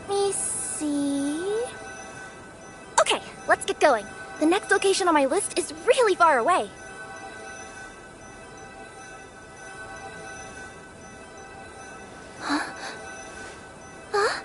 me see... Okay, let's get going. The next location on my list is really far away. Huh? Huh?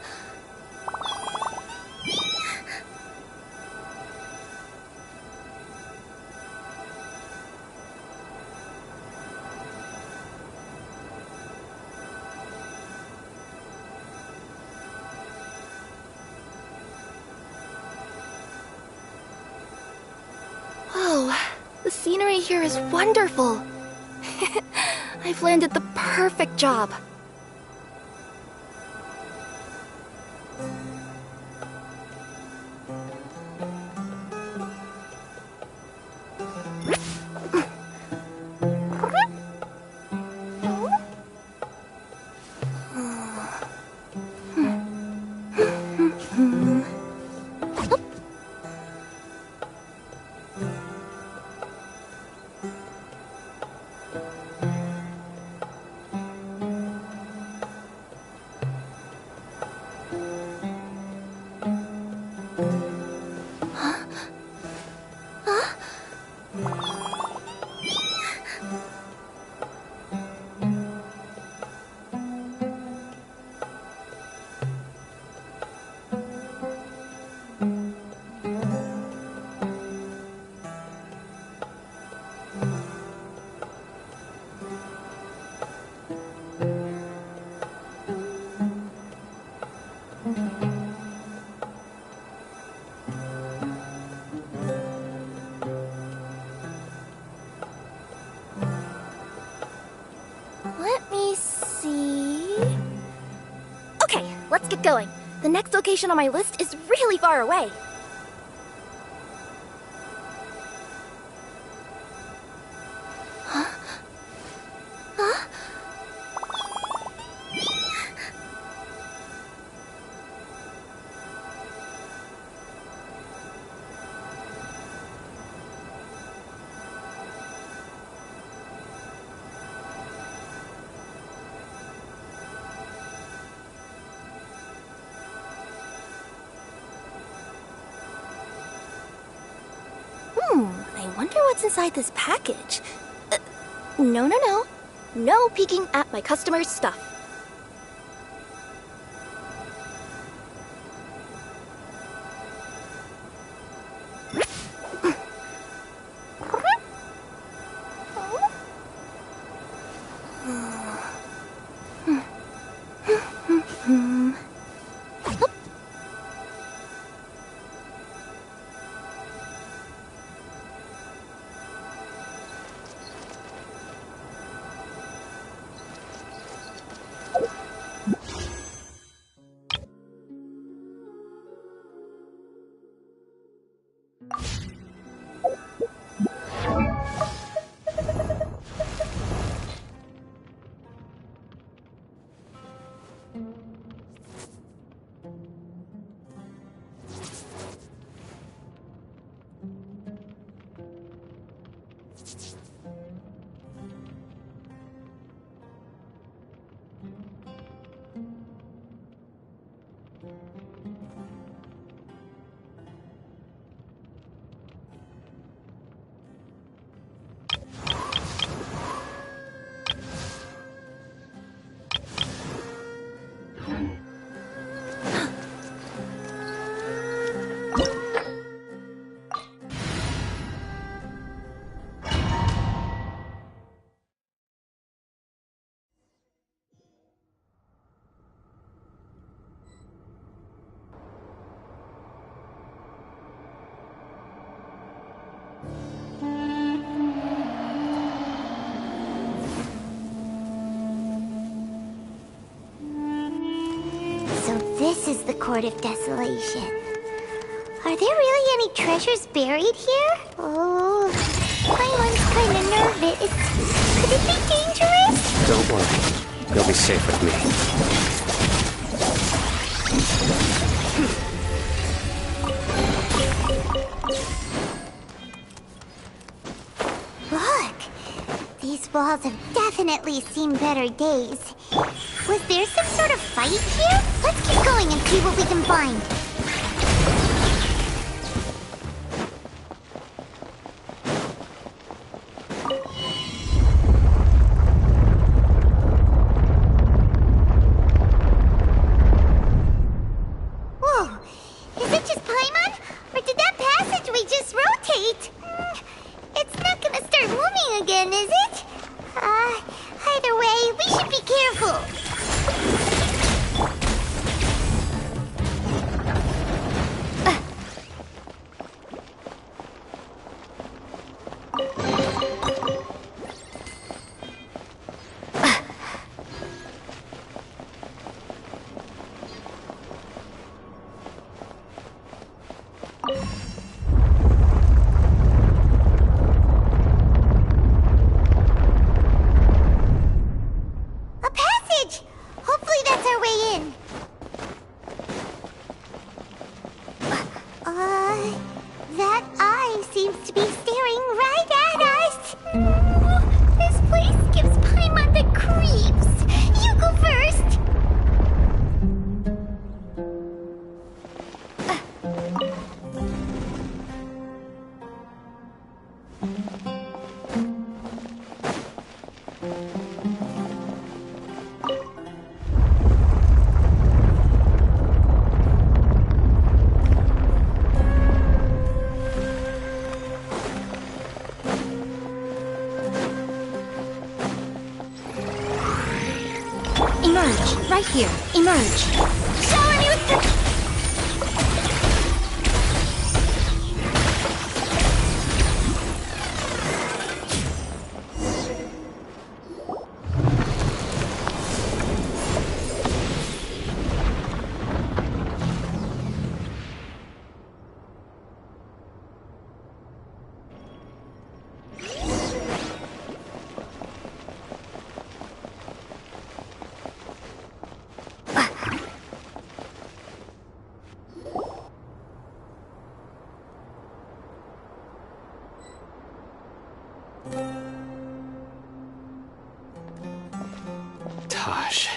Whoa, the scenery here is wonderful. I've landed the perfect job. Let me see... Okay, let's get going. The next location on my list is really far away. Huh? Huh? I wonder what's inside this package. No. No peeking at my customers' stuff. This is the Court of Desolation. Are there really any treasures buried here? Oh, Paimon's kinda nervous. Could it be dangerous? Don't worry. You'll be safe with me. Look! These walls have definitely seen better days. Was there some sort of fight here? Let's keep going and see what we can find. Whoa! Is it just Paimon? Or did that passageway just rotate? It's not gonna start moving again, is it? Either way, we should be careful. A passage! Hopefully that's our way in. That eye seems to be staring right at us. This place gives Paimon the creeps. You go first. Emerge, right here. Emerge. Shower me with the... Tosh.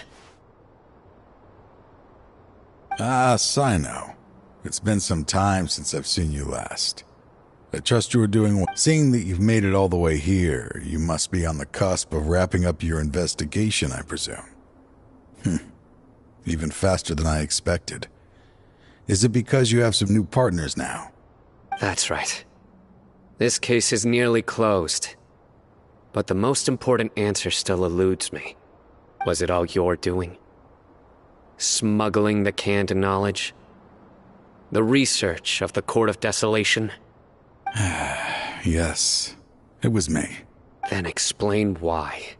Sino. It's been some time since I've seen you last. I trust you are doing well. Seeing that you've made it all the way here, you must be on the cusp of wrapping up your investigation, I presume. Even faster than I expected. Is it because you have some new partners now? That's right. This case is nearly closed. But the most important answer still eludes me. Was it all your doing? Smuggling the canned knowledge? The research of the Court of Desolation? Yes, it was me. Then explain why.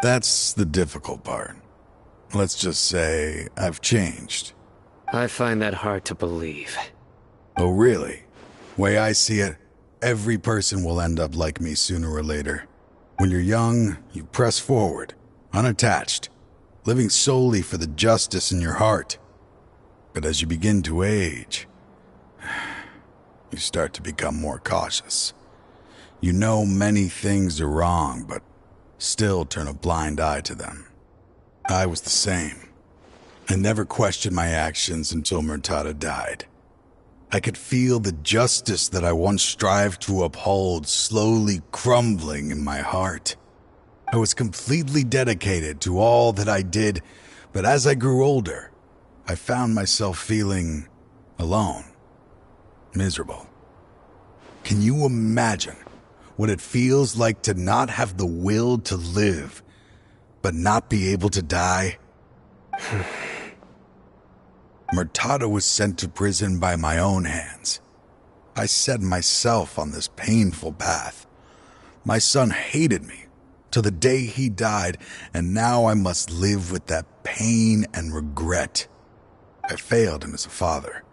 That's the difficult part. Let's just say I've changed. I find that hard to believe. Oh, really? Way I see it, every person will end up like me sooner or later. When you're young, you press forward, unattached, living solely for the justice in your heart. But as you begin to age, you start to become more cautious. You know many things are wrong, but still turn a blind eye to them. I was the same. I never questioned my actions until Murtada died. I could feel the justice that I once strived to uphold slowly crumbling in my heart. I was completely dedicated to all that I did, but as I grew older, I found myself feeling alone, miserable. Can you imagine what it feels like to not have the will to live, but not be able to die? Murtada was sent to prison by my own hands. I set myself on this painful path. My son hated me till the day he died, and now I must live with that pain and regret. I failed him as a father.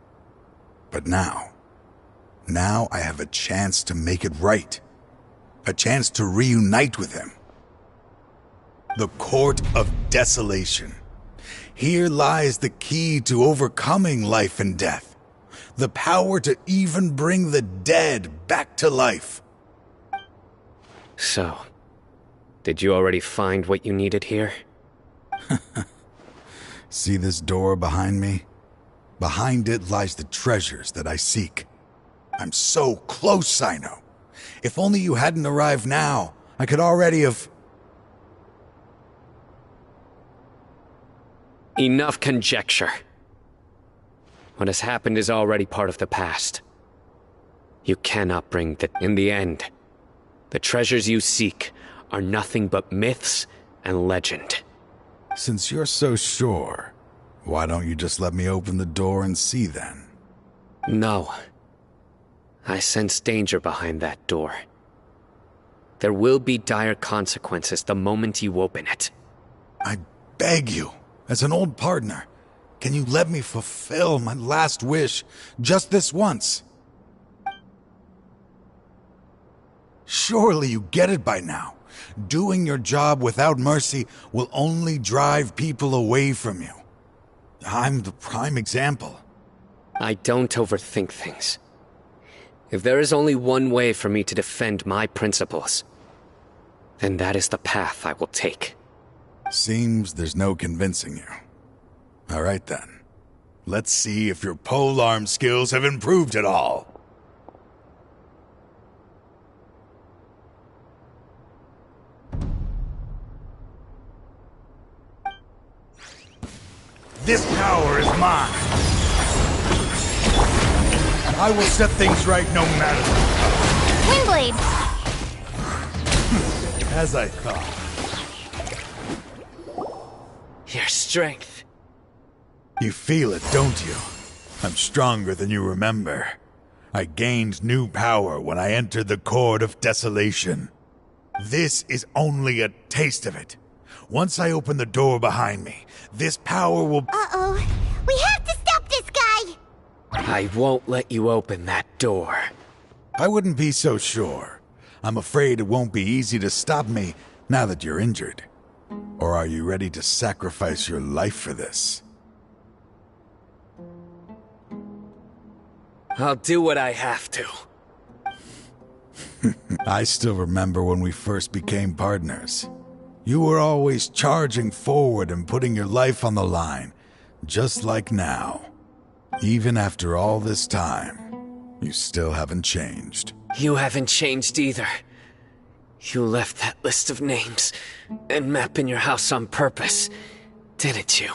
But now I have a chance to make it right. A chance to reunite with him. The Court of Desolation. Here lies the key to overcoming life and death. The power to even bring the dead back to life. So, did you already find what you needed here? See this door behind me? Behind it lies the treasures that I seek. I'm so close, Sino. If only you hadn't arrived now, I could already have... Enough conjecture. What has happened is already part of the past. You cannot bring that. In the end, the treasures you seek are nothing but myths and legend. Since you're so sure, why don't you just let me open the door and see then? No. I sense danger behind that door. There will be dire consequences the moment you open it. I beg you, as an old partner, can you let me fulfill my last wish just this once? Surely you get it by now. Doing your job without mercy will only drive people away from you. I'm the prime example. I don't overthink things. If there is only one way for me to defend my principles, then that is the path I will take. Seems there's no convincing you. All right then. Let's see if your polearm skills have improved at all. This power is mine. I will set things right no matter Windblade! what. As I thought. Your strength. You feel it, don't you? I'm stronger than you remember. I gained new power when I entered the Court of Desolation. This is only a taste of it. Once I open the door behind me, this power will... Uh-oh. We have to stop this guy! I won't let you open that door. I wouldn't be so sure. I'm afraid it won't be easy to stop me now that you're injured. Or are you ready to sacrifice your life for this? I'll do what I have to. I still remember when we first became partners. You were always charging forward and putting your life on the line, just like now. Even after all this time, you still haven't changed. You haven't changed either. You left that list of names and map in your house on purpose, didn't you?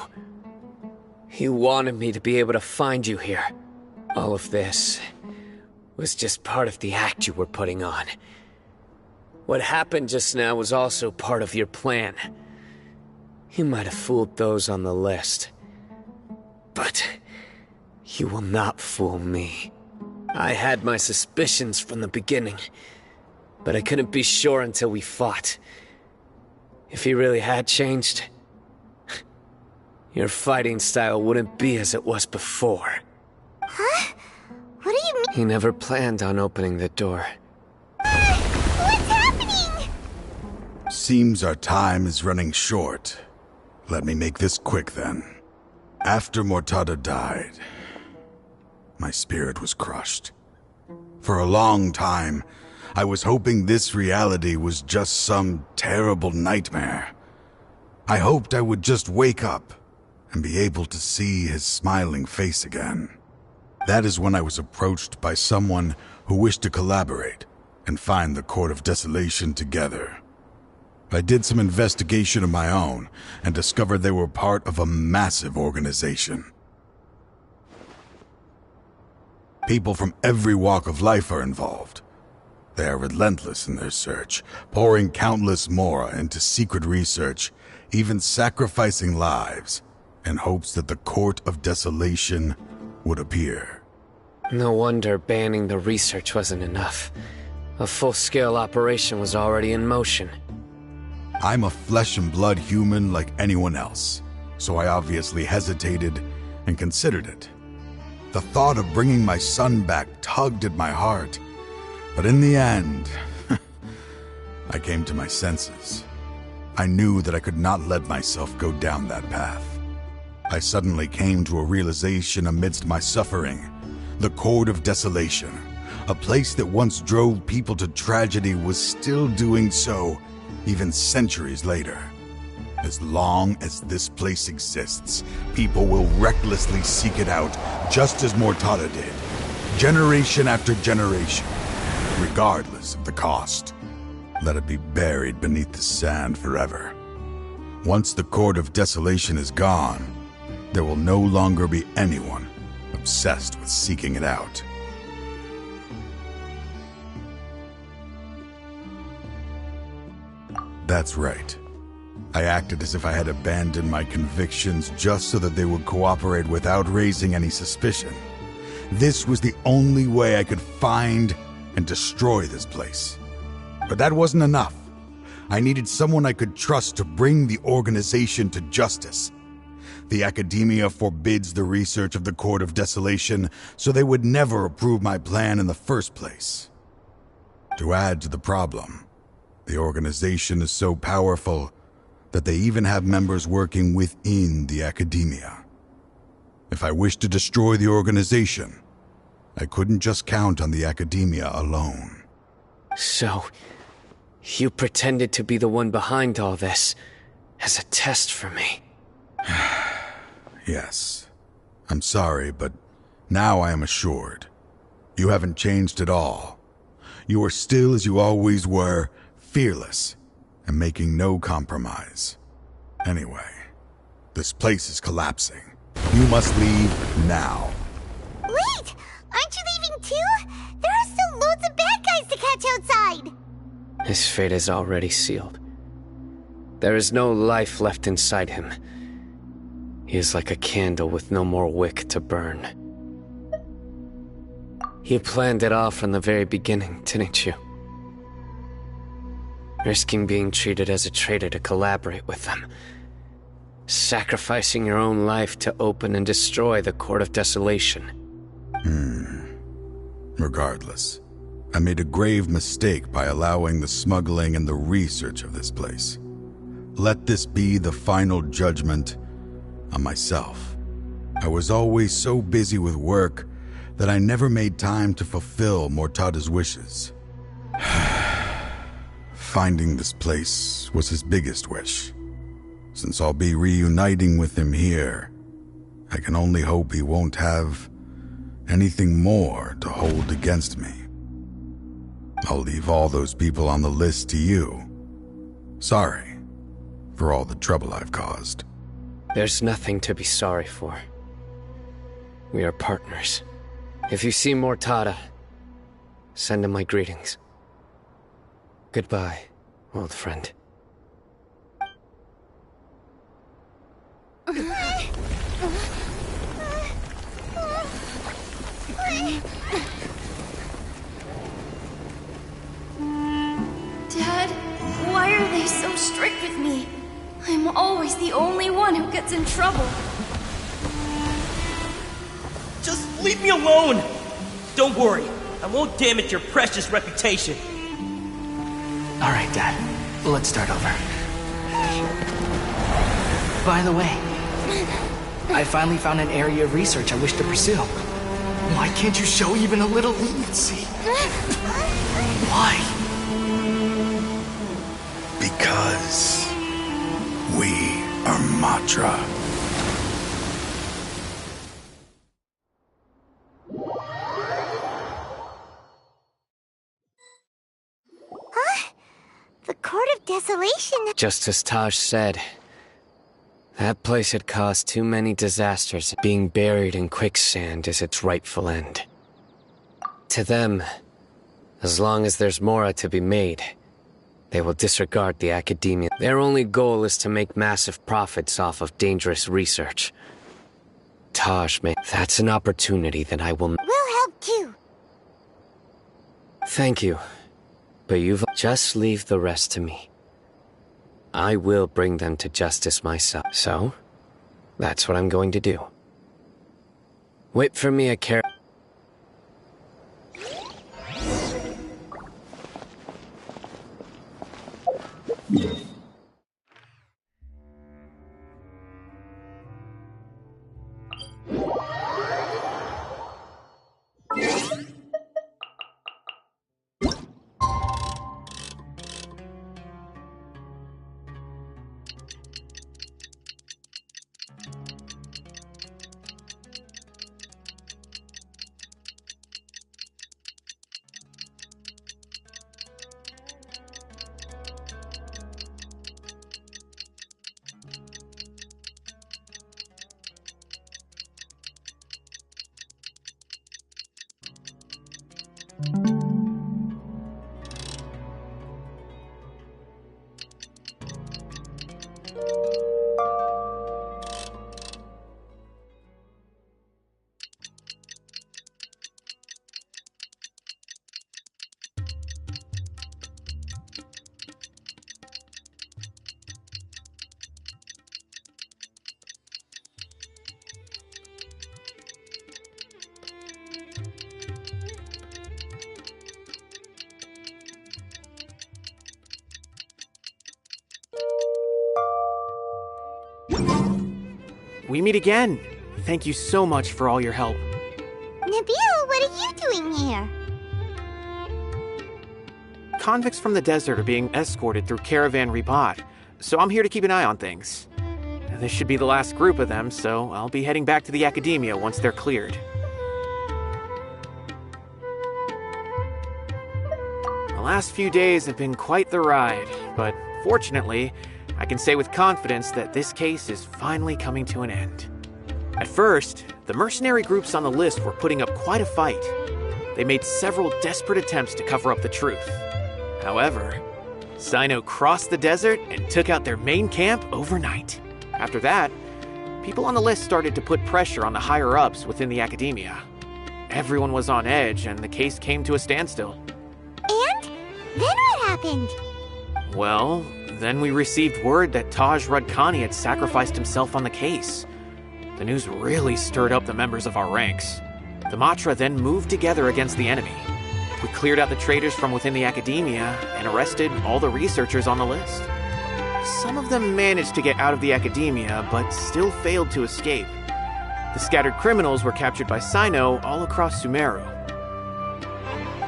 You wanted me to be able to find you here. All of this was just part of the act you were putting on. What happened just now was also part of your plan. You might have fooled those on the list. But you will not fool me. I had my suspicions from the beginning, but I couldn't be sure until we fought. If he really had changed, your fighting style wouldn't be as it was before. Huh? What do you mean? He never planned on opening the door. What's happening? Seems our time is running short. Let me make this quick then. After Mortada died, my spirit was crushed. For a long time, I was hoping this reality was just some terrible nightmare. I hoped I would just wake up and be able to see his smiling face again. That is when I was approached by someone who wished to collaborate and find the Court of Desolation together. I did some investigation of my own and discovered they were part of a massive organization. People from every walk of life are involved. They are relentless in their search, pouring countless mora into secret research, even sacrificing lives, in hopes that the Court of Desolation would appear. No wonder banning the research wasn't enough. A full-scale operation was already in motion. I'm a flesh and blood human like anyone else, so I obviously hesitated and considered it. The thought of bringing my son back tugged at my heart, but in the end, I came to my senses. I knew that I could not let myself go down that path. I suddenly came to a realization amidst my suffering. The Court of Desolation, a place that once drove people to tragedy, was still doing so even centuries later. As long as this place exists, people will recklessly seek it out, just as Mortada did, generation after generation, regardless of the cost. Let it be buried beneath the sand forever. Once the Court of Desolation is gone, there will no longer be anyone obsessed with seeking it out. That's right. I acted as if I had abandoned my convictions just so that they would cooperate without raising any suspicion. This was the only way I could find and destroy this place. But that wasn't enough. I needed someone I could trust to bring the organization to justice. The Academia forbids the research of the Court of Desolation, so they would never approve my plan in the first place. To add to the problem, the organization is so powerful that they even have members working within the Academia. If I wished to destroy the organization, I couldn't just count on the Academia alone. So, you pretended to be the one behind all this, as a test for me. Yes. I'm sorry, but now I am assured. You haven't changed at all. You are still as you always were, fearless, and making no compromise. Anyway, this place is collapsing. You must leave now. Wait! Aren't you leaving too? There are still loads of bad guys to catch outside! His fate is already sealed. There is no life left inside him. He is like a candle with no more wick to burn. You planned it all from the very beginning, didn't you? Risking being treated as a traitor to collaborate with them. Sacrificing your own life to open and destroy the Court of Desolation. Regardless, I made a grave mistake by allowing the smuggling and the research of this place. Let this be the final judgment on myself. I was always so busy with work that I never made time to fulfill Mortada's wishes. Finding this place was his biggest wish. Since I'll be reuniting with him here, I can only hope he won't have anything more to hold against me. I'll leave all those people on the list to you. Sorry for all the trouble I've caused. There's nothing to be sorry for. We are partners. If you see Mortada, send him my greetings. Goodbye, old friend. Dad, why are they so strict with me? I'm always the only one who gets in trouble. Just leave me alone! Don't worry, I won't damage your precious reputation. Alright, Dad. Let's start over. By the way, I finally found an area of research I wish to pursue. Why can't you show even a little leniency? Why? Because we are Matra. The Court of Desolation... Just as Taj said, that place had caused too many disasters. Being buried in quicksand is its rightful end. To them, as long as there's more to be made, they will disregard the Academia. Their only goal is to make massive profits off of dangerous research. Taj, that's an opportunity that I will... We'll help too. Thank you. But you've... Just leave the rest to me. I will bring them to justice myself. So, that's what I'm going to do. Wait for me a carrot. we meet again. Thank you so much for all your help. Nabil, what are you doing here? Convicts from the desert are being escorted through Caravan Ribat, so I'm here to keep an eye on things. This should be the last group of them, so I'll be heading back to the Academia once they're cleared. The last few days have been quite the ride, but fortunately, I can say with confidence that this case is finally coming to an end. At first, the mercenary groups on the list were putting up quite a fight. They made several desperate attempts to cover up the truth. However, Sino crossed the desert and took out their main camp overnight. After that, people on the list started to put pressure on the higher-ups within the Academia. Everyone was on edge, and the case came to a standstill. And? Then what happened? Well, then we received word that Taj Rudkani had sacrificed himself on the case. The news really stirred up the members of our ranks. The Matra then moved together against the enemy. We cleared out the traitors from within the Academia and arrested all the researchers on the list. Some of them managed to get out of the Academia, but still failed to escape. The scattered criminals were captured by Sino all across Sumeru.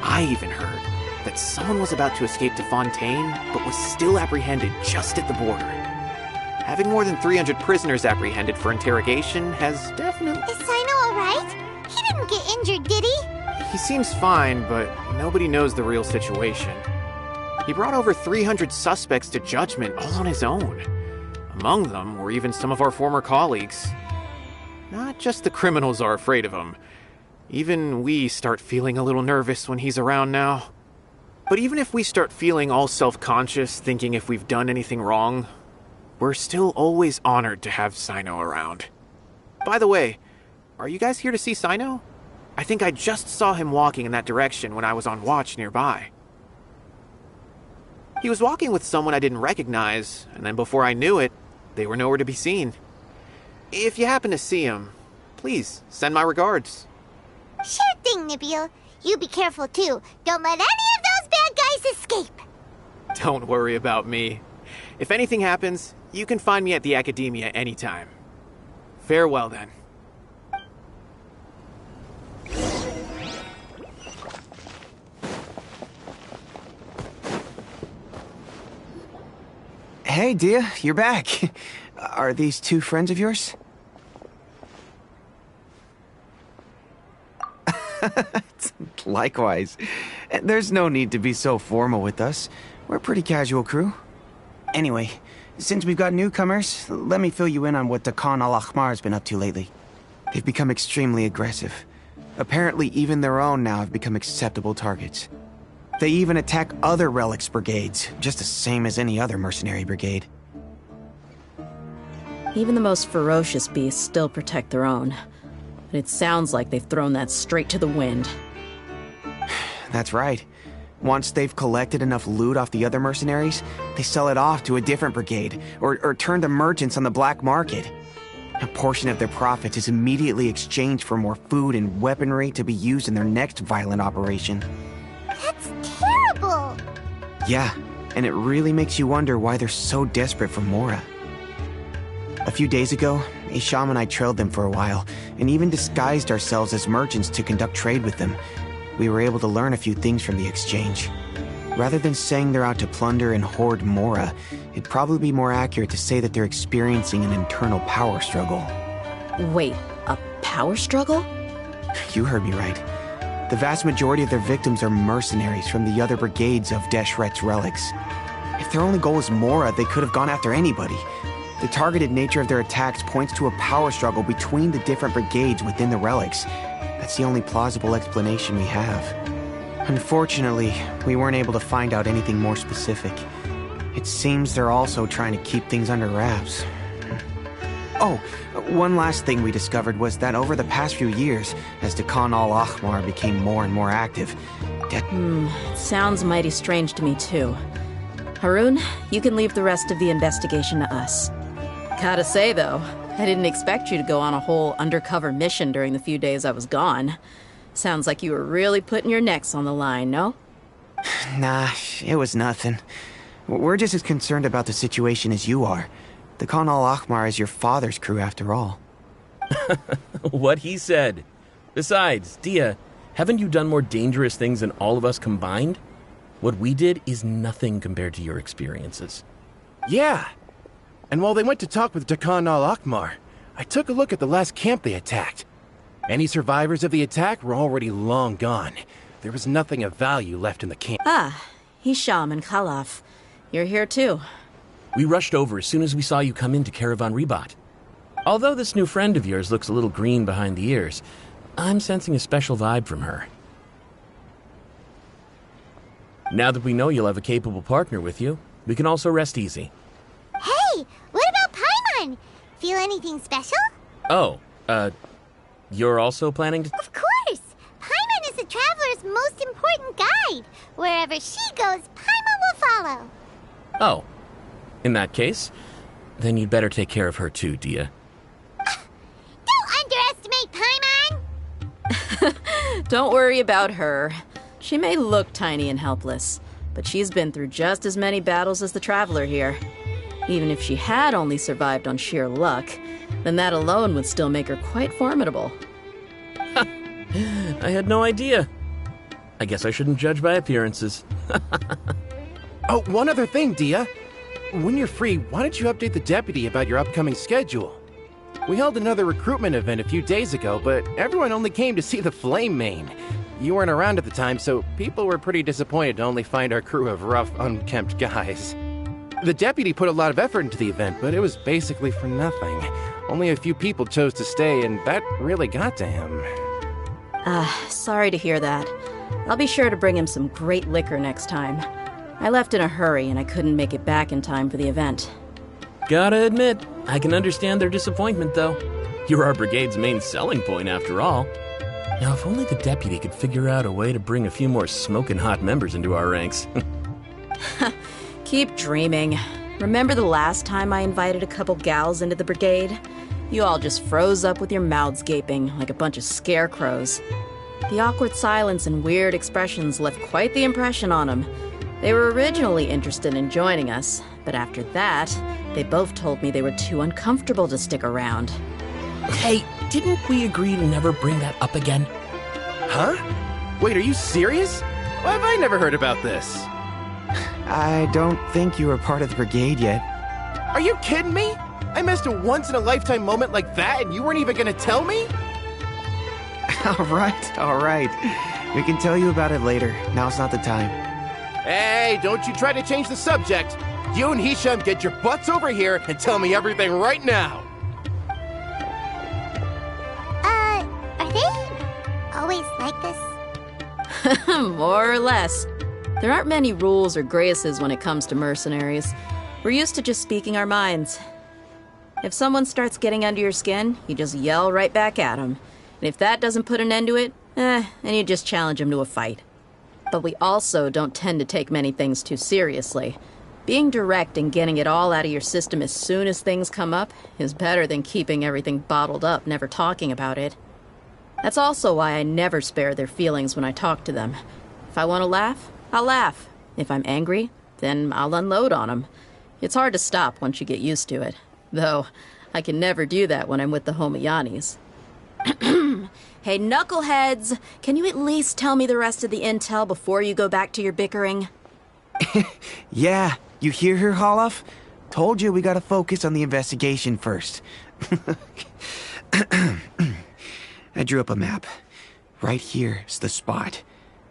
I even heard that someone was about to escape to Fontaine, but was still apprehended just at the border. Having more than 300 prisoners apprehended for interrogation has definitely... Is Sino alright? He didn't get injured, did he? He seems fine, but nobody knows the real situation. He brought over 300 suspects to judgment all on his own. Among them were even some of our former colleagues. Not just the criminals are afraid of him. Even we start feeling a little nervous when he's around now. But even if we start feeling all self-conscious, thinking if we've done anything wrong, we're still always honored to have Sino around. By the way, are you guys here to see Sino? I think I just saw him walking in that direction when I was on watch nearby. He was walking with someone I didn't recognize, and then before I knew it, they were nowhere to be seen. If you happen to see him, please send my regards. Sure thing, Nabil. You be careful too. Don't let any of those bad guys escape. Don't worry about me. If anything happens, you can find me at the Academia anytime. Farewell then. Hey, Dia, you're back. Are these two friends of yours? Likewise. There's no need to be so formal with us. We're a pretty casual crew. Anyway, since we've got newcomers, let me fill you in on what Dakan al-Ahmar's been up to lately. They've become extremely aggressive. Apparently, even their own now have become acceptable targets. They even attack other relics brigades, just the same as any other mercenary brigade. Even the most ferocious beasts still protect their own. But it sounds like they've thrown that straight to the wind. That's right. Once they've collected enough loot off the other mercenaries, they sell it off to a different brigade, or turn to merchants on the black market. A portion of their profits is immediately exchanged for more food and weaponry to be used in their next violent operation. That's terrible! Yeah, and it really makes you wonder why they're so desperate for Mora. A few days ago, Isham and I trailed them for a while, and even disguised ourselves as merchants to conduct trade with them. We were able to learn a few things from the exchange. Rather than saying they're out to plunder and hoard Mora, it'd probably be more accurate to say that they're experiencing an internal power struggle. Wait, a power struggle? You heard me right. The vast majority of their victims are mercenaries from the other brigades of Deshret's relics. If their only goal is Mora, they could have gone after anybody. The targeted nature of their attacks points to a power struggle between the different brigades within the relics. That's the only plausible explanation we have. Unfortunately, we weren't able to find out anything more specific. It seems they're also trying to keep things under wraps. Oh, one last thing we discovered was that over the past few years, as Dakan al-Ahmar became more and more active, Sounds mighty strange to me too. Harun, you can leave the rest of the investigation to us. Gotta say though, I didn't expect you to go on a whole undercover mission during the few days I was gone. Sounds like you were really putting your necks on the line, no? Nah, it was nothing. We're just as concerned about the situation as you are. The Khan al-Ahmar is your father's crew after all. What he said. Besides, Dia, haven't you done more dangerous things than all of us combined? What we did is nothing compared to your experiences. Yeah. And while they went to talk with Dakan al-Akmar, I took a look at the last camp they attacked. Any survivors of the attack were already long gone. There was nothing of value left in the camp. Ah, Hisham and Khalaf. You're here too. We rushed over as soon as we saw you come into Caravan Ribat. Although this new friend of yours looks a little green behind the ears, I'm sensing a special vibe from her. Now that we know you'll have a capable partner with you, we can also rest easy. Hey, what about Paimon? Feel anything special? Oh, you're also planning to... Of course! Paimon is the traveler's most important guide. Wherever she goes, Paimon will follow. Oh, in that case, then you'd better take care of her too, Dia. Don't underestimate Paimon! Don't worry about her. She may look tiny and helpless, but she's been through just as many battles as the traveler here. Even if she had only survived on sheer luck, then that alone would still make her quite formidable. I had no idea. I guess I shouldn't judge by appearances. Oh, one other thing, Dia. When you're free, why don't you update the deputy about your upcoming schedule? We held another recruitment event a few days ago, but everyone only came to see the Flame Mane. You weren't around at the time, so people were pretty disappointed to only find our crew of rough, unkempt guys. The deputy put a lot of effort into the event, but it was basically for nothing. Only a few people chose to stay, and that really got to him. Sorry to hear that. I'll be sure to bring him some great liquor next time. I left in a hurry and I couldn't make it back in time for the event. Gotta admit, I can understand their disappointment, though. You're our brigade's main selling point, after all. Now, if only the deputy could figure out a way to bring a few more smoking hot members into our ranks. Keep dreaming. Remember the last time I invited a couple gals into the brigade? You all just froze up with your mouths gaping like a bunch of scarecrows. The awkward silence and weird expressions left quite the impression on them. They were originally interested in joining us, but after that, they both told me they were too uncomfortable to stick around. Hey, didn't we agree to never bring that up again? Huh? Wait, are you serious? Why have I never heard about this? I don't think you were part of the brigade yet. Are you kidding me? I missed a once-in-a-lifetime moment like that and you weren't even gonna tell me? All right. We can tell you about it later. Now's not the time. Hey, don't you try to change the subject. You and Hisham get your butts over here and tell me everything right now. Are they always like this? More or less. There aren't many rules or graces when it comes to mercenaries. We're used to just speaking our minds. If someone starts getting under your skin, you just yell right back at them. And if that doesn't put an end to it, then you just challenge them to a fight. But we also don't tend to take many things too seriously. Being direct and getting it all out of your system as soon as things come up is better than keeping everything bottled up, never talking about it. That's also why I never spare their feelings when I talk to them. If I want to laugh, I'll laugh. If I'm angry, then I'll unload on them. It's hard to stop once you get used to it. Though, I can never do that when I'm with the Homayanis. Hey, knuckleheads! Can you at least tell me the rest of the intel before you go back to your bickering? Yeah, you hear her, Holloff? Told you we gotta focus on the investigation first. I drew up a map. Right here is the spot.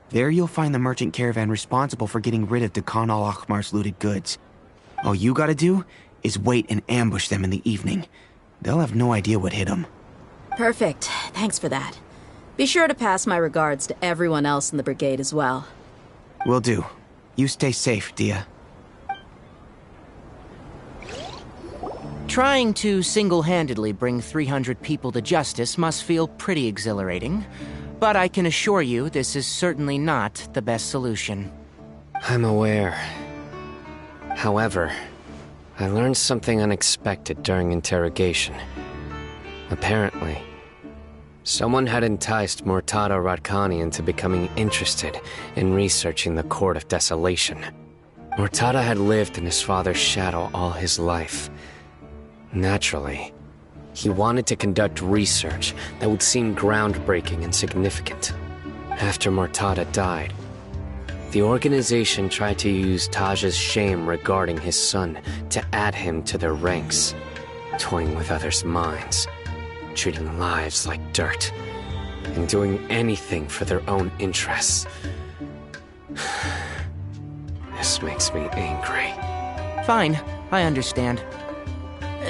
There you'll find the merchant caravan responsible for getting rid of Dakan al-Akmar's looted goods. All you gotta do is wait and ambush them in the evening. They'll have no idea what hit them. Perfect. Thanks for that. Be sure to pass my regards to everyone else in the brigade as well. Will do. You stay safe, Dia. Trying to single-handedly bring 300 people to justice must feel pretty exhilarating, but I can assure you this is certainly not the best solution. I'm aware. However, I learned something unexpected during interrogation. Apparently, someone had enticed Murtada Radkani into becoming interested in researching the Court of Desolation. Murtada had lived in his father's shadow all his life. Naturally, He wanted to conduct research that would seem groundbreaking and significant. After Mortada died, the organization tried to use Taj's shame regarding his son to add him to their ranks, toying with others' minds, treating lives like dirt, and doing anything for their own interests. This makes me angry. Fine, I understand.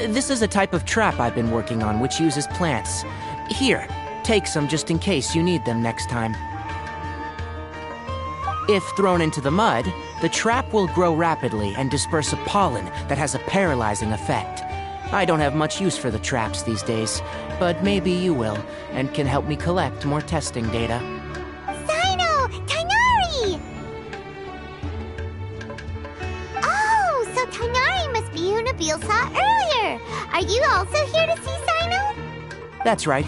This is a type of trap I've been working on which uses plants. Here, take some just in case you need them next time. If thrown into the mud, the trap will grow rapidly and disperse a pollen that has a paralyzing effect. I don't have much use for the traps these days, but maybe you will, and can help me collect more testing data. Sino! Tighnari! Oh, so Tighnari must be who Nabil saw earlier! Are you also here to see Sino? That's right.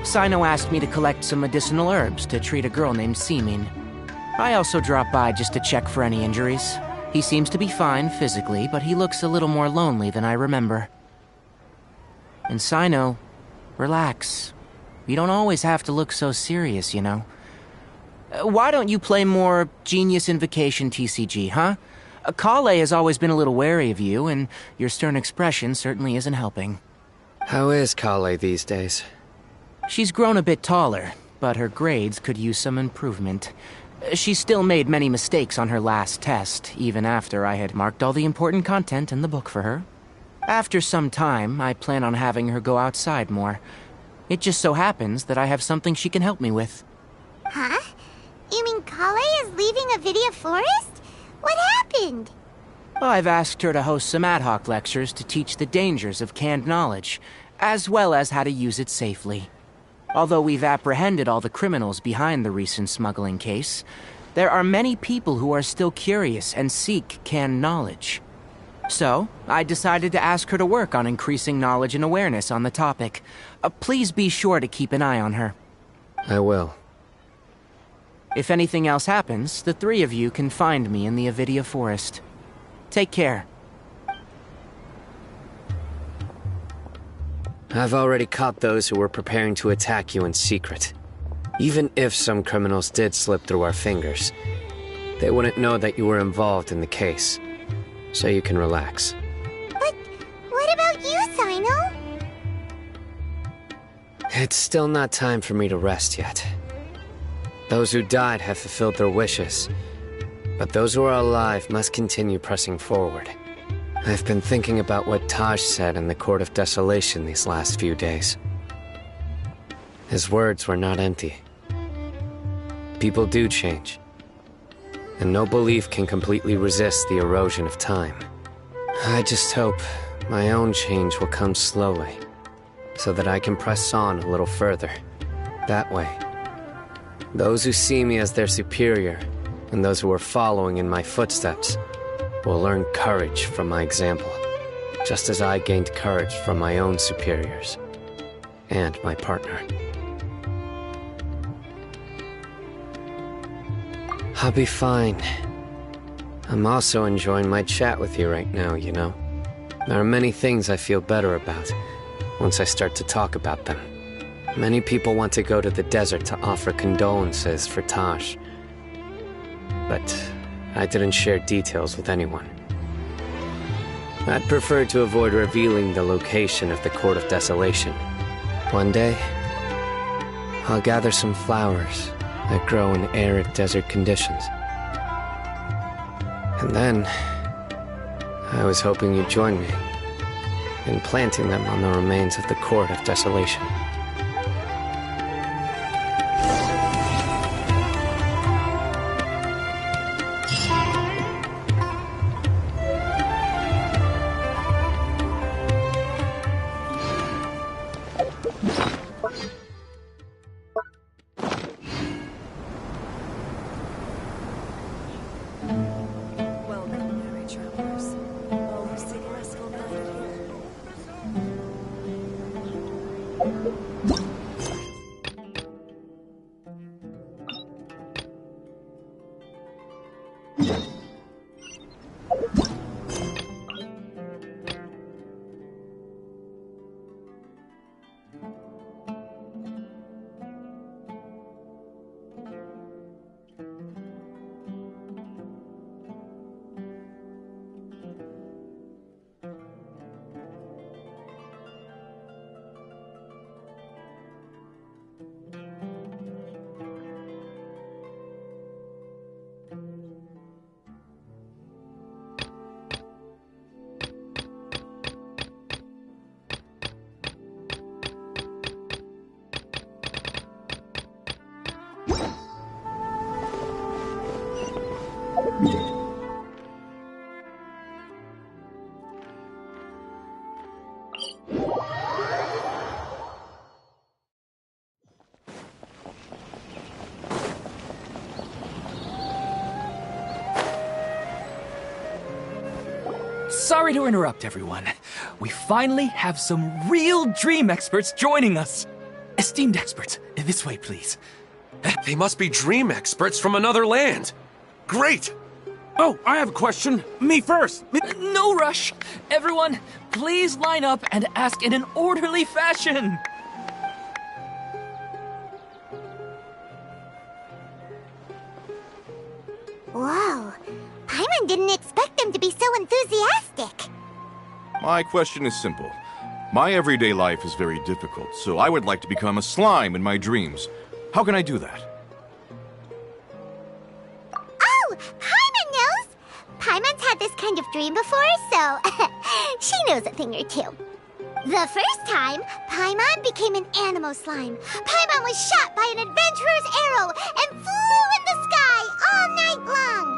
Sino asked me to collect some medicinal herbs to treat a girl named Semin. I also dropped by just to check for any injuries. He seems to be fine physically, but he looks a little more lonely than I remember. And Sino, relax. You don't always have to look so serious, you know. Why don't you play more Genius Invocation TCG, huh? Kale has always been a little wary of you, and your stern expression certainly isn't helping. How is Kale these days? She's grown a bit taller, but her grades could use some improvement. She still made many mistakes on her last test, even after I had marked all the important content in the book for her. After some time, I plan on having her go outside more. It just so happens that I have something she can help me with. Huh? You mean Kale is leaving Avidia Forest? What happened? I've asked her to host some ad hoc lectures to teach the dangers of canned knowledge, as well as how to use it safely. Although we've apprehended all the criminals behind the recent smuggling case, there are many people who are still curious and seek canned knowledge. So, I decided to ask her to work on increasing knowledge and awareness on the topic. Please be sure to keep an eye on her. I will. If anything else happens, the three of you can find me in the Avidia Forest. Take care. I've already caught those who were preparing to attack you in secret. Even if some criminals did slip through our fingers, they wouldn't know that you were involved in the case. So you can relax. But what about you, Sino? It's still not time for me to rest yet. Those who died have fulfilled their wishes, but those who are alive must continue pressing forward. I've been thinking about what Taj said in the Court of Desolation these last few days. His words were not empty. People do change, and no belief can completely resist the erosion of time. I just hope my own change will come slowly, so that I can press on a little further. That way, those who see me as their superior, and those who are following in my footsteps, will learn courage from my example, just as I gained courage from my own superiors, and my partner. I'll be fine. I'm also enjoying my chat with you right now, you know. There are many things I feel better about once I start to talk about them. Many people want to go to the desert to offer condolences for Taj, but I didn't share details with anyone. I'd prefer to avoid revealing the location of the Court of Desolation. One day, I'll gather some flowers that grow in arid desert conditions. And then, I was hoping you'd join me in planting them on the remains of the Court of Desolation. Oh, Sorry to interrupt, everyone. We finally have some real dream experts joining us. Esteemed experts, this way, please. They must be dream experts from another land. Great! Oh, I have a question. Me first. No rush. Everyone, please line up and ask in an orderly fashion. Whoa. Paimon didn't expect them to be so enthusiastic. My question is simple. My everyday life is very difficult, so I would like to become a slime in my dreams. How can I do that? Oh, Paimon knows! Paimon's had this kind of dream before, so she knows a thing or two. The first time, Paimon became an animal slime. Paimon was shot by an adventurer's arrow and flew in the sky all night long.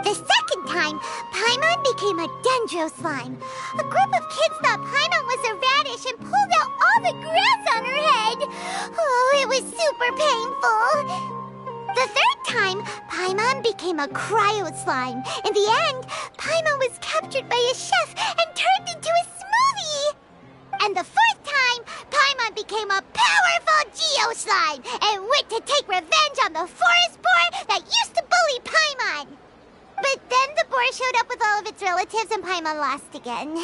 The second time, Paimon became a dendro slime. A group of kids thought Paimon was a radish and pulled out all the grass on her head. Oh, it was super painful. The third time, Paimon became a cryo slime. In the end, Paimon was captured by a chef and turned into a smoothie. And the fourth time, Paimon became a powerful geo slime and went to take revenge on the forest boar that used to bully Paimon. But then the boar showed up with all of its relatives and Paimon lost again.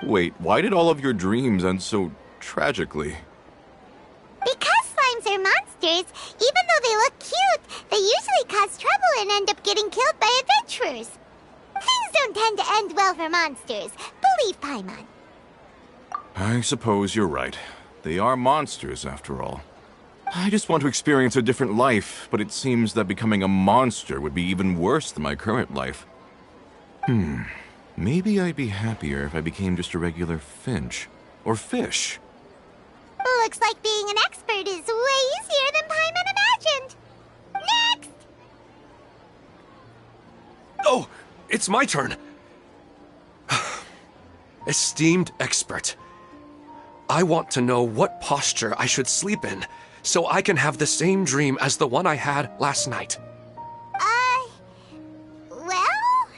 Wait, why did all of your dreams end so tragically? Because slimes are monsters, even though they look cute, they usually cause trouble and end up getting killed by adventurers. Things don't tend to end well for monsters. Believe Paimon. I suppose you're right. They are monsters, after all. I just want to experience a different life, but it seems that becoming a monster would be even worse than my current life. Maybe I'd be happier if I became just a regular finch. Or fish. Looks like being an expert is way easier than Paimon imagined. Next! Oh, it's my turn. Esteemed expert, I want to know what posture I should sleep in so I can have the same dream as the one I had last night. Well?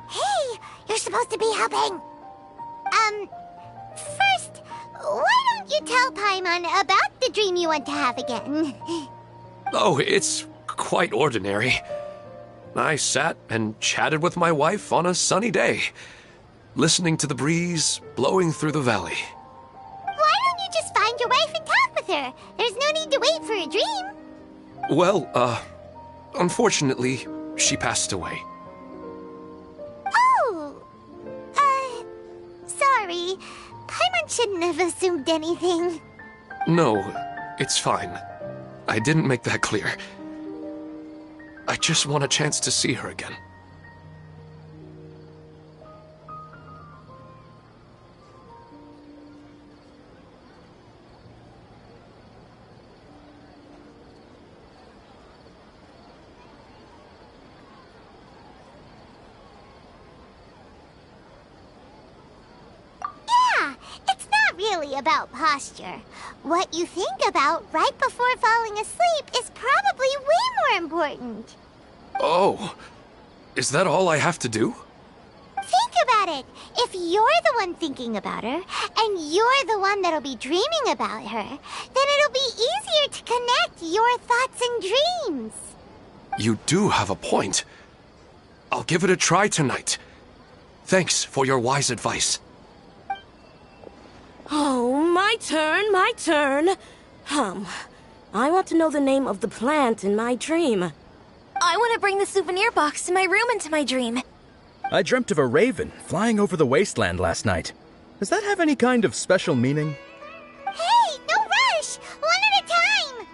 Hey, you're supposed to be helping. First, why don't you tell Paimon about the dream you want to have again? Oh, it's quite ordinary. I sat and chatted with my wife on a sunny day, listening to the breeze blowing through the valley. Why don't you just find your wife and talk with her? There's no need to wait for a dream. Well, unfortunately, she passed away. Oh, sorry. Paimon shouldn't have assumed anything. No, it's fine. I didn't make that clear. I just want a chance to see her again. Yeah, it's not really about posture. What you think about right before falling asleep is probably way more important. Oh, is that all I have to do? Think about it. If you're the one thinking about her, and you're the one that'll be dreaming about her, then it'll be easier to connect your thoughts and dreams. You do have a point. I'll give it a try tonight. Thanks for your wise advice. Oh, my turn, my turn. I want to know the name of the plant in my dream. I want to bring the souvenir box to my room into my dream. I dreamt of a raven flying over the wasteland last night. Does that have any kind of special meaning? Hey, no rush! One at a time!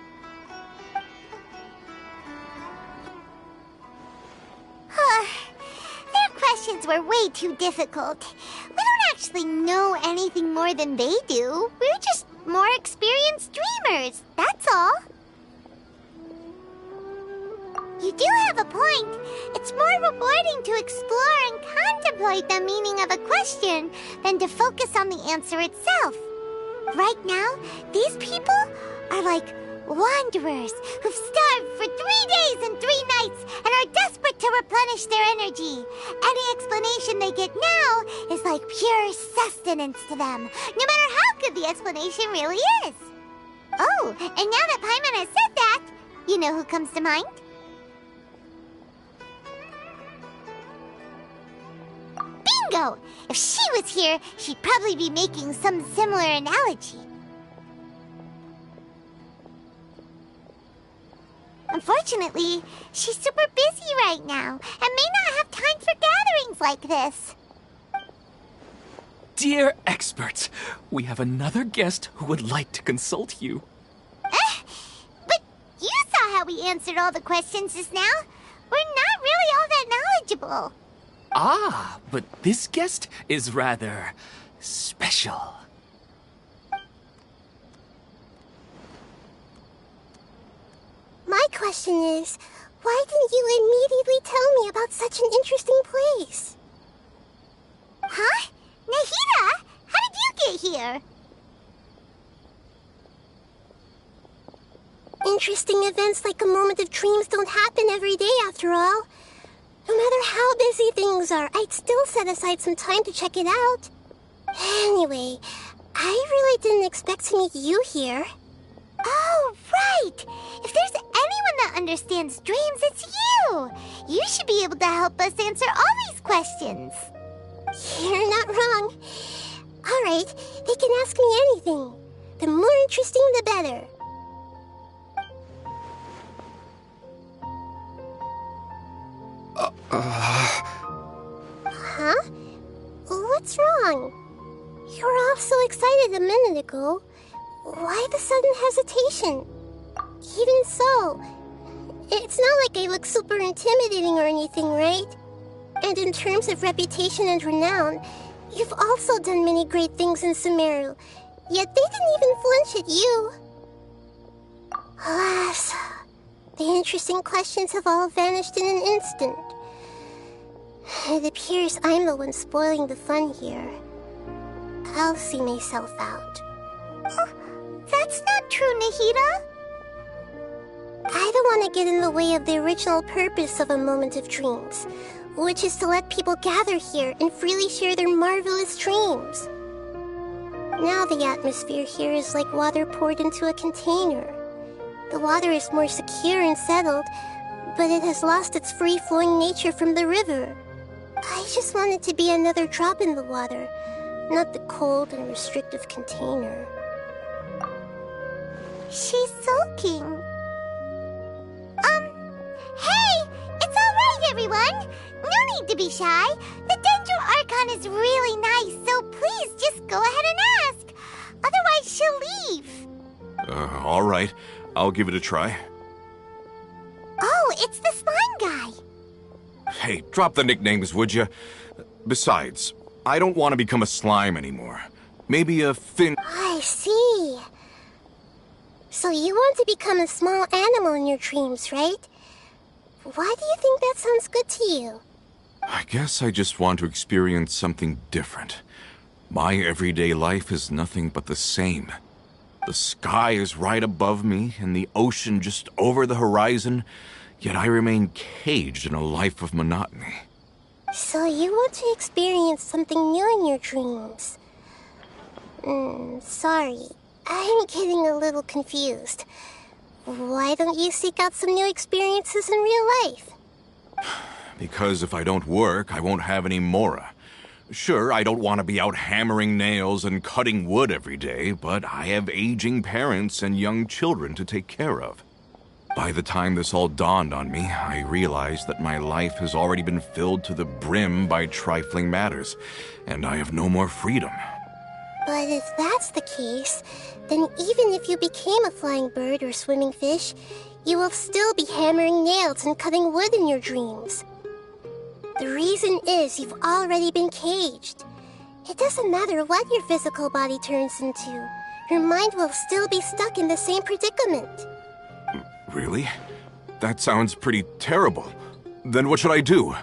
Their questions were way too difficult. We don't actually know anything more than they do. We're just more experienced dreamers, that's all. You do have a point. It's more rewarding to explore and contemplate the meaning of a question than to focus on the answer itself. Right now, these people are like wanderers who've starved for 3 days and 3 nights and are desperate to replenish their energy. Any explanation they get now is like pure sustenance to them, no matter how good the explanation really is. Oh, and now that Paimon has said that, you know who comes to mind? Bingo! If she was here, she'd probably be making some similar analogy. Unfortunately, she's super busy right now and may not have time for gatherings like this. Dear experts, we have another guest who would like to consult you. But you saw how we answered all the questions just now. We're not really all that knowledgeable. Ah, but this guest is rather special. My question is, why didn't you immediately tell me about such an interesting place? Huh? Nahida, how did you get here? Interesting events like a moment of dreams don't happen every day after all. No matter how busy things are, I'd still set aside some time to check it out. Anyway, I really didn't expect to meet you here. Oh, right! If there's anyone that understands dreams, it's you! You should be able to help us answer all these questions. You're not wrong. Alright, they can ask me anything. The more interesting, the better. Huh? What's wrong? You were all so excited a minute ago. Why the sudden hesitation? Even so, it's not like I look super intimidating or anything, right? And in terms of reputation and renown, you've also done many great things in Sumeru, yet they didn't even flinch at you. Alas, the interesting questions have all vanished in an instant. It appears I'm the one spoiling the fun here. I'll see myself out. Oh, that's not true, Nahida. I don't want to get in the way of the original purpose of a moment of dreams, which is to let people gather here and freely share their marvelous dreams. Now the atmosphere here is like water poured into a container. The water is more secure and settled, but it has lost its free-flowing nature from the river. I just want it to be another drop in the water, not the cold and restrictive container. She's sulking. Hey! It's alright, everyone! No need to be shy. The Dendro Archon is really nice, so please just go ahead and ask. Otherwise, she'll leave. All right. I'll give it a try. Oh, it's the slime guy. Hey, drop the nicknames, would you? Besides, I don't want to become a slime anymore. Maybe a fin... I see. So you want to become a small animal in your dreams, right? Why do you think that sounds good to you? I guess I just want to experience something different. My everyday life is nothing but the same. The sky is right above me and the ocean just over the horizon, yet I remain caged in a life of monotony. So you want to experience something new in your dreams? Sorry. I'm getting a little confused. Why don't you seek out some new experiences in real life? Because if I don't work, I won't have any Mora. Sure, I don't want to be out hammering nails and cutting wood every day, but I have aging parents and young children to take care of. By the time this all dawned on me, I realized that my life has already been filled to the brim by trifling matters, and I have no more freedom. But if that's the case, then even if you became a flying bird or swimming fish, you will still be hammering nails and cutting wood in your dreams. The reason is you've already been caged. It doesn't matter what your physical body turns into. Your mind will still be stuck in the same predicament. Really? That sounds pretty terrible. Then what should I do?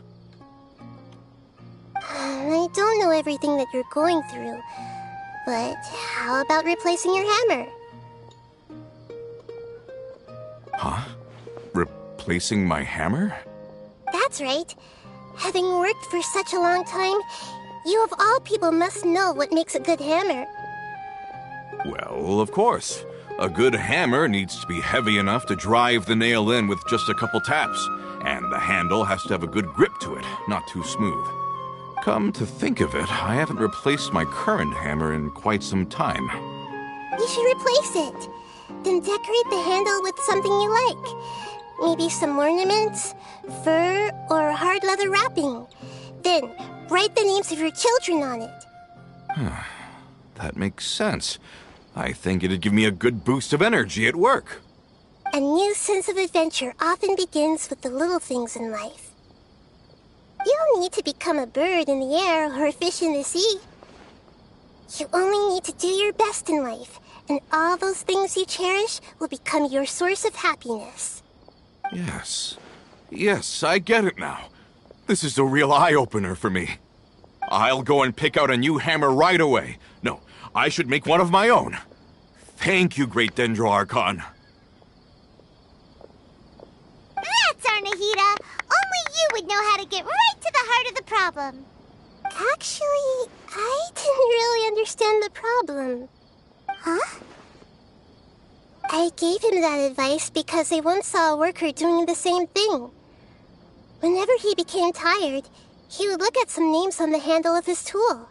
I don't know everything that you're going through, but how about replacing your hammer? Huh? Replacing my hammer? That's right. Having worked for such a long time, you of all people must know what makes a good hammer. Well, of course. A good hammer needs to be heavy enough to drive the nail in with just a couple taps, and the handle has to have a good grip to it, not too smooth. Come to think of it, I haven't replaced my current hammer in quite some time. You should replace it. Then decorate the handle with something you like. Maybe some ornaments, fur, or hard leather wrapping. Then write the names of your children on it. That makes sense. I think it'd give me a good boost of energy at work. A new sense of adventure often begins with the little things in life. You don't need to become a bird in the air or a fish in the sea. You only need to do your best in life, and all those things you cherish will become your source of happiness. Yes. Yes, I get it now. This is a real eye-opener for me. I'll go and pick out a new hammer right away. No, I should make one of my own. Thank you, Great Dendro Archon. That's Arnahita! Only you would know how to get right to the heart of the problem. Actually, I didn't really understand the problem. Huh? I gave him that advice because I once saw a worker doing the same thing. Whenever he became tired, he would look at some names on the handle of his tool.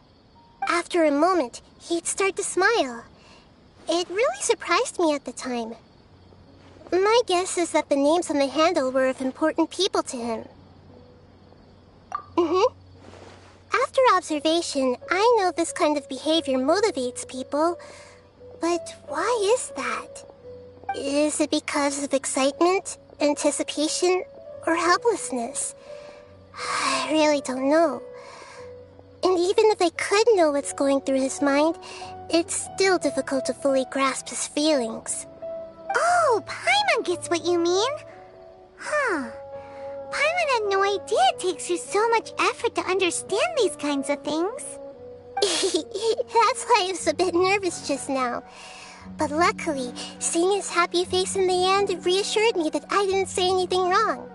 After a moment, he'd start to smile. It really surprised me at the time. My guess is that the names on the handle were of important people to him. After observation, I know this kind of behavior motivates people. But why is that? Is it because of excitement, anticipation, or helplessness? I really don't know. And even if I could know what's going through his mind, it's still difficult to fully grasp his feelings. Oh, Paimon gets what you mean. Huh. Paimon had no idea it takes you so much effort to understand these kinds of things. That's why I was a bit nervous just now. But luckily, seeing his happy face in the end reassured me that I didn't say anything wrong.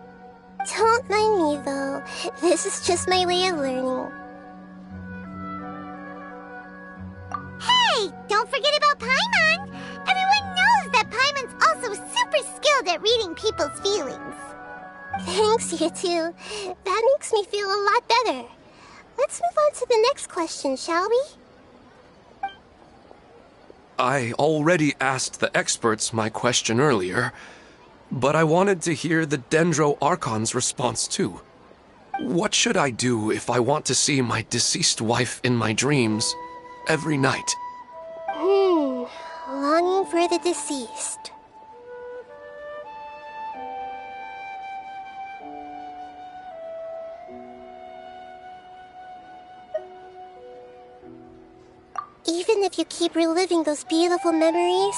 Don't mind me, though. This is just my way of learning. Hey, don't forget about Paimon! Everyone knows that Paimon's also super skilled at reading people's feelings. Thanks, you two. That makes me feel a lot better. Let's move on to the next question, shall we? I already asked the experts my question earlier, but I wanted to hear the Dendro Archon's response too. What should I do if I want to see my deceased wife in my dreams every night? Longing for the deceased. Even if you keep reliving those beautiful memories,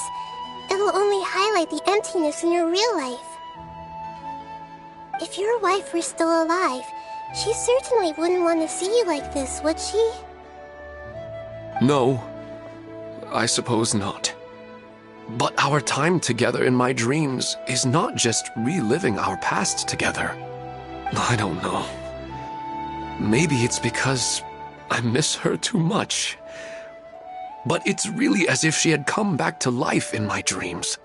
it will only highlight the emptiness in your real life. If your wife were still alive, she certainly wouldn't want to see you like this, would she? No, I suppose not. But our time together in my dreams is not just reliving our past together. I don't know. Maybe it's because I miss her too much. But it's really as if she had come back to life in my dreams.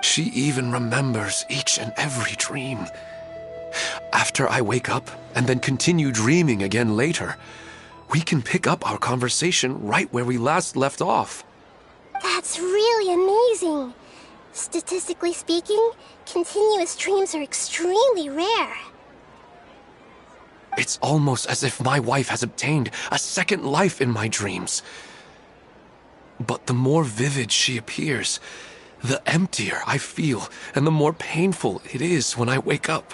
She even remembers each and every dream. After I wake up and then continue dreaming again later, we can pick up our conversation right where we last left off. That's really amazing. Statistically speaking, continuous dreams are extremely rare. It's almost as if my wife has obtained a second life in my dreams. But the more vivid she appears, the emptier I feel, and the more painful it is when I wake up.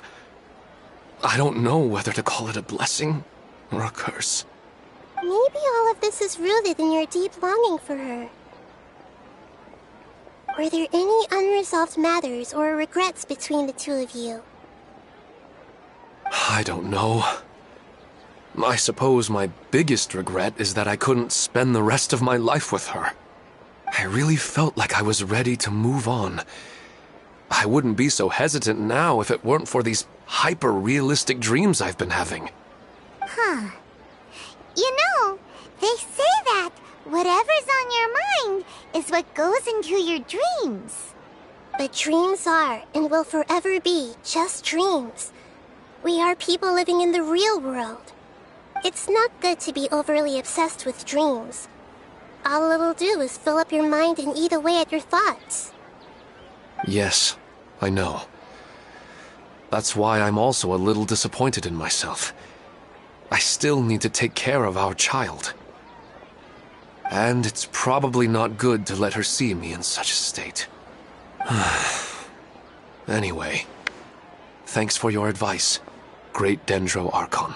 I don't know whether to call it a blessing or a curse. Maybe all of this is rooted in your deep longing for her. Were there any unresolved matters or regrets between the two of you? I don't know. I suppose my biggest regret is that I couldn't spend the rest of my life with her. I really felt like I was ready to move on. I wouldn't be so hesitant now if it weren't for these hyper-realistic dreams I've been having. Huh. You know, they say that whatever's on your mind is what goes into your dreams. But dreams are, and will forever be, just dreams. We are people living in the real world. It's not good to be overly obsessed with dreams. All it'll do is fill up your mind and eat away at your thoughts. Yes, I know. That's why I'm also a little disappointed in myself. I still need to take care of our child. And it's probably not good to let her see me in such a state. Anyway, thanks for your advice, Great Dendro Archon.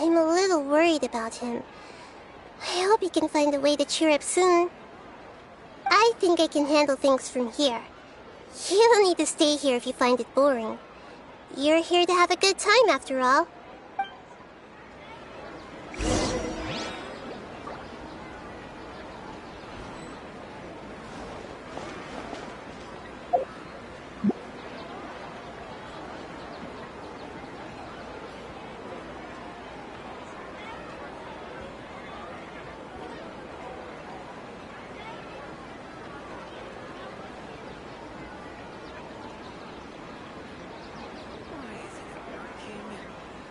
I'm a little worried about him. I hope he can find a way to cheer up soon. I think I can handle things from here. You don't need to stay here if you find it boring. You're here to have a good time after all.